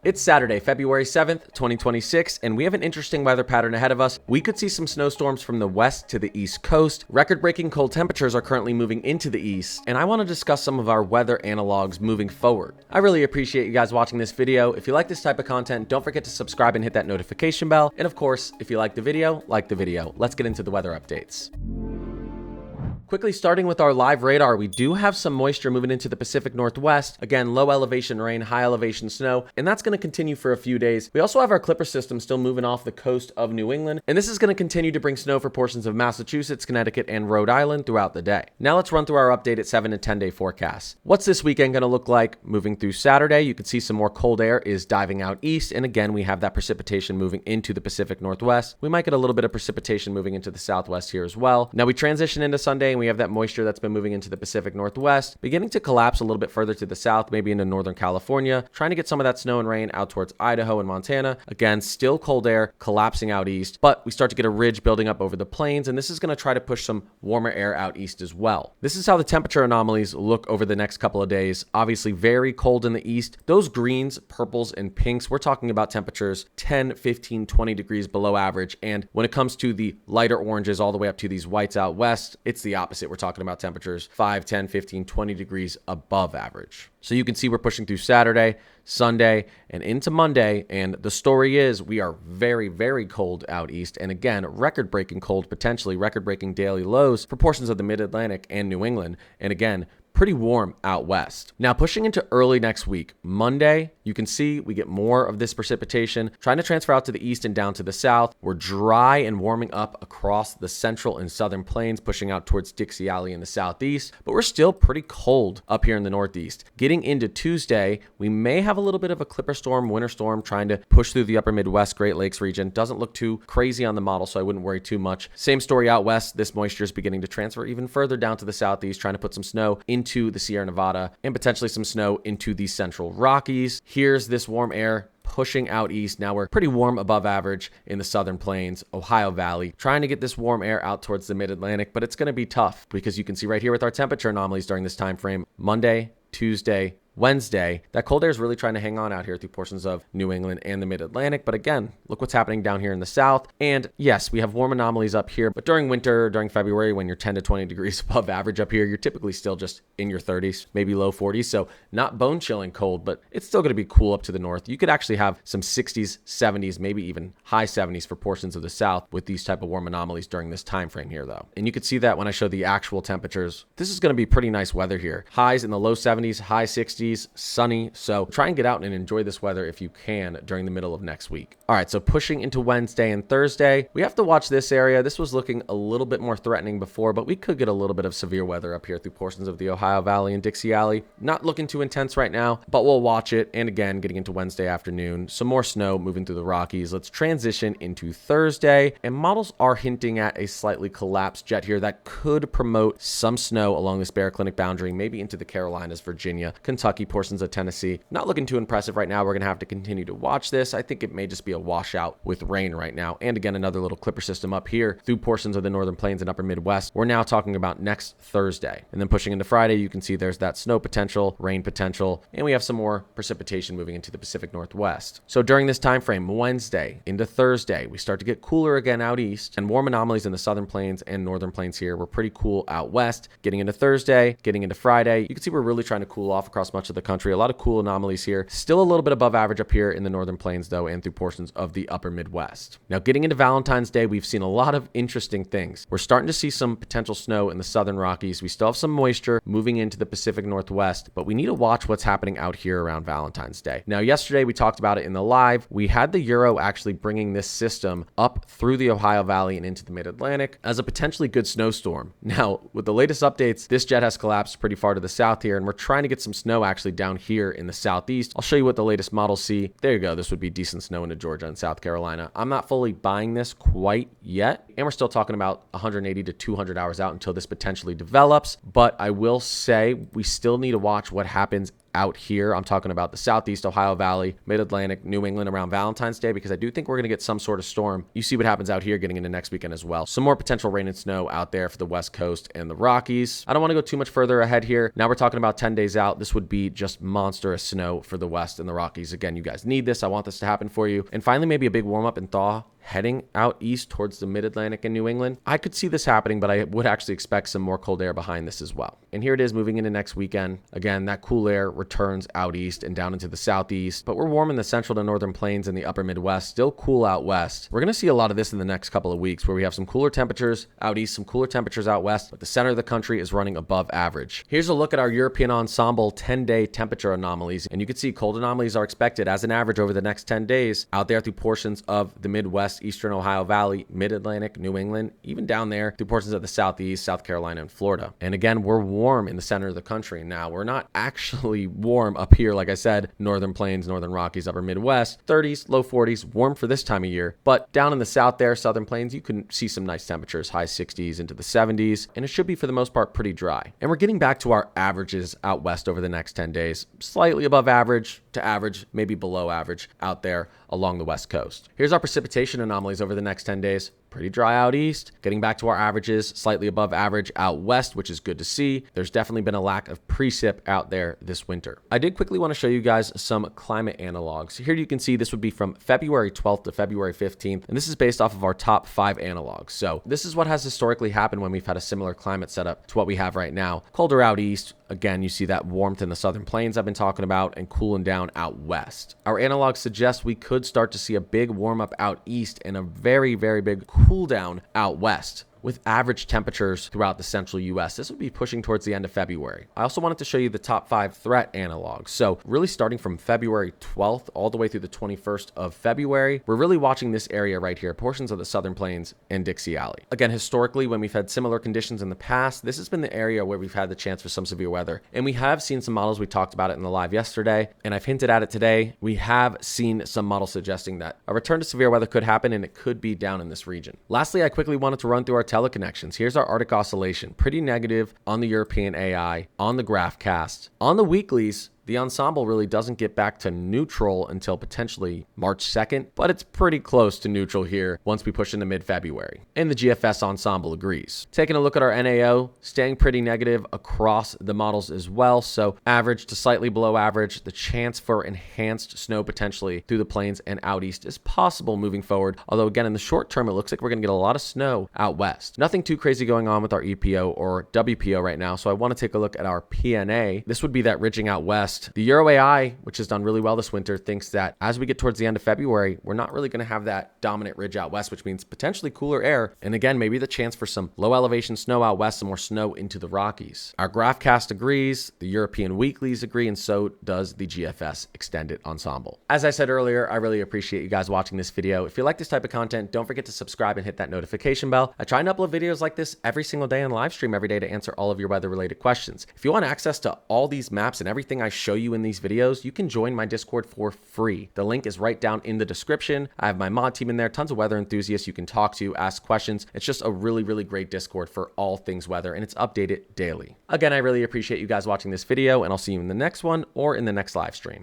It's Saturday, February 7th, 2026, and we have an interesting weather pattern ahead of us. We could see some snowstorms from the west to the east coast. Record-breaking cold temperatures are currently moving into the east, and I want to discuss some of our weather analogs moving forward. I really appreciate you guys watching this video. If you like this type of content, don't forget to subscribe and hit that notification bell. And of course, if you like the video, like the video. Let's get into the weather updates. Quickly starting with our live radar, we do have some moisture moving into the Pacific Northwest. Again, low elevation rain, high elevation snow, and that's going to continue for a few days. We also have our Clipper system still moving off the coast of New England, and this is going to continue to bring snow for portions of Massachusetts, Connecticut, and Rhode Island throughout the day. Now let's run through our updated 7 and 10 day forecasts. What's this weekend going to look like? Moving through Saturday, you can see some more cold air is diving out east, and again, we have that precipitation moving into the Pacific Northwest. We might get a little bit of precipitation moving into the Southwest here as well. Now we transition into Sunday, and we have that moisture that's been moving into the Pacific Northwest, beginning to collapse a little bit further to the south, maybe into Northern California, trying to get some of that snow and rain out towards Idaho and Montana. Again, still cold air collapsing out east, but we start to get a ridge building up over the plains, and this is going to try to push some warmer air out east as well. This is how the temperature anomalies look over the next couple of days. Obviously very cold in the east. Those greens, purples, and pinks, we're talking about temperatures 10, 15, 20 degrees below average, and when it comes to the lighter oranges all the way up to these whites out west, it's the opposite. We're talking about temperatures 5, 10, 15, 20 degrees above average. So you can see we're pushing through Saturday, Sunday, and into Monday. And the story is we are very, very cold out east. And again, record-breaking cold, potentially record-breaking daily lows for portions of the Mid-Atlantic and New England. And again, pretty warm out west. Now pushing into early next week, Monday, you can see we get more of this precipitation trying to transfer out to the east and down to the south. We're dry and warming up across the central and southern plains, pushing out towards Dixie Alley in the southeast, but we're still pretty cold up here in the northeast. Getting into Tuesday, we may have a little bit of a clipper storm, winter storm trying to push through the upper Midwest, Great Lakes region. Doesn't look too crazy on the model, so I wouldn't worry too much. Same story out west. This moisture is beginning to transfer even further down to the southeast, trying to put some snow into the Sierra Nevada and potentially some snow into the central Rockies. Here's this warm air pushing out east. Now we're pretty warm above average in the southern plains, Ohio Valley, trying to get this warm air out towards the mid-Atlantic, but it's going to be tough because you can see right here with our temperature anomalies during this time frame, Monday, Tuesday, Wednesday, that cold air is really trying to hang on out here through portions of New England and the mid-Atlantic. But again, look what's happening down here in the south. And yes, we have warm anomalies up here, but during winter, during February, when you're 10 to 20 degrees above average up here, you're typically still just in your 30s, maybe low 40s. So not bone chilling cold, but it's still going to be cool up to the north. You could actually have some 60s, 70s, maybe even high 70s for portions of the south with these type of warm anomalies during this time frame here though. And you could see that when I show the actual temperatures. This is going to be pretty nice weather here. Highs in the low 70s, high 60s, sunny. So try and get out and enjoy this weather if you can during the middle of next week. All right, so pushing into Wednesday and Thursday, we have to watch this area. This was looking a little bit more threatening before, but we could get a little bit of severe weather up here through portions of the Ohio Valley and Dixie Alley. Not looking too intense right now, but we'll watch it. And again, getting into Wednesday afternoon, some more snow moving through the Rockies. Let's transition into Thursday, and models are hinting at a slightly collapsed jet here that could promote some snow along this Bear Clinic boundary, maybe into the Carolinas, Virginia, Kentucky, portions of Tennessee. Not looking too impressive right now. We're going to have to continue to watch this. I think it may just be a washout with rain right now. And again, another little clipper system up here through portions of the northern plains and upper Midwest. We're now talking about next Thursday. And then pushing into Friday, you can see there's that snow potential, rain potential, and we have some more precipitation moving into the Pacific Northwest. So during this time frame, Wednesday into Thursday, we start to get cooler again out east, and warm anomalies in the southern plains and northern plains here. We're pretty cool out west. Getting into Thursday, getting into Friday, you can see we're really trying to cool off across much of the country. A lot of cool anomalies here. Still a little bit above average up here in the northern plains though, and through portions of the upper Midwest. Now getting into Valentine's Day, we've seen a lot of interesting things. We're starting to see some potential snow in the southern Rockies. We still have some moisture moving into the Pacific Northwest, but we need to watch what's happening out here around Valentine's Day. Now yesterday we talked about it in the live. We had the Euro actually bringing this system up through the Ohio Valley and into the mid-Atlantic as a potentially good snowstorm. Now with the latest updates, this jet has collapsed pretty far to the south here, and we're trying to get some snow actually down here in the southeast. I'll show you what the latest models see. There you go. This would be decent snow into Georgia and South Carolina. I'm not fully buying this quite yet, and we're still talking about 180 to 200 hours out until this potentially develops, but I will say we still need to watch what happens out here. I'm talking about the Southeast, Ohio Valley, Mid-Atlantic, New England around Valentine's Day, because I do think we're going to get some sort of storm. You see what happens out here getting into next weekend as well. Some more potential rain and snow out there for the West Coast and the Rockies. I don't want to go too much further ahead here. Now we're talking about 10 days out. This would be just monstrous snow for the West and the Rockies. Again, you guys need this. I want this to happen for you. And finally, maybe a big warm up and thaw heading out east towards the Mid-Atlantic and New England. I could see this happening, but I would actually expect some more cold air behind this as well. And here it is moving into next weekend. Again, that cool air returns out east and down into the southeast, but we're warm in the central to northern plains and the upper Midwest, still cool out west. We're going to see a lot of this in the next couple of weeks, where we have some cooler temperatures out east, some cooler temperatures out west, but the center of the country is running above average. Here's a look at our European ensemble 10-day temperature anomalies, and you can see cold anomalies are expected as an average over the next 10 days out there through portions of the Midwest, eastern Ohio Valley, Mid-Atlantic, New England, even down there through portions of the Southeast, South Carolina, and Florida. And again, we're warm in the center of the country. Now, we're not actually warm up here, like I said, northern plains, northern Rockies, upper Midwest, 30s, low 40s, warm for this time of year. But down in the south there, southern plains, you can see some nice temperatures, high 60s into the 70s, and it should be for the most part pretty dry. And we're getting back to our averages out west over the next 10 days, slightly above average to average, maybe below average out there along the West Coast. Here's our precipitation anomalies over the next 10 days. Pretty dry out east, getting back to our averages, slightly above average out west, which is good to see. There's definitely been a lack of precip out there this winter. I did quickly want to show you guys some climate analogs. Here you can see this would be from February 12th to February 15th, and this is based off of our top 5 analogs. So this is what has historically happened when we've had a similar climate setup to what we have right now. Colder out east. Again, you see that warmth in the southern plains I've been talking about, and cooling down out west. Our analogs suggest we could start to see a big warm up out east and a very, very big cool down out west, with average temperatures throughout the central US. This would be pushing towards the end of February. I also wanted to show you the top 5 threat analogs. So really starting from February 12th all the way through the 21st of February, we're really watching this area right here, portions of the Southern Plains and Dixie Alley. Again, historically, when we've had similar conditions in the past, this has been the area where we've had the chance for some severe weather. And we have seen some models, we talked about it in the live yesterday, and I've hinted at it today. We have seen some models suggesting that a return to severe weather could happen, and it could be down in this region. Lastly, I quickly wanted to run through our Teleconnections. Here's our Arctic oscillation, pretty negative on the European AI, on the GraphCast. On the weeklies, the ensemble really doesn't get back to neutral until potentially March 2nd, but it's pretty close to neutral here once we push into mid-February. And the GFS ensemble agrees. Taking a look at our NAO, staying pretty negative across the models as well. So average to slightly below average. The chance for enhanced snow potentially through the plains and out east is possible moving forward. Although again, in the short term, it looks like we're going to get a lot of snow out west. Nothing too crazy going on with our EPO or WPO right now. So I want to take a look at our PNA. This would be that ridging out west. The Euro AI, which has done really well this winter, thinks that as we get towards the end of February, we're not really going to have that dominant ridge out west, which means potentially cooler air. And again, maybe the chance for some low elevation snow out west, some more snow into the Rockies. Our GraphCast agrees, the European weeklies agree, and so does the GFS extended ensemble. As I said earlier, I really appreciate you guys watching this video. If you like this type of content, don't forget to subscribe and hit that notification bell. I try and upload videos like this every single day and live stream every day to answer all of your weather related questions. If you want access to all these maps and everything I show you in these videos, you can join my Discord for free. The link is right down in the description. I have my mod team in there, tons of weather enthusiasts you can talk to, ask questions. It's just a really, really great Discord for all things weather, and it's updated daily. Again, I really appreciate you guys watching this video, and I'll see you in the next one or in the next live stream.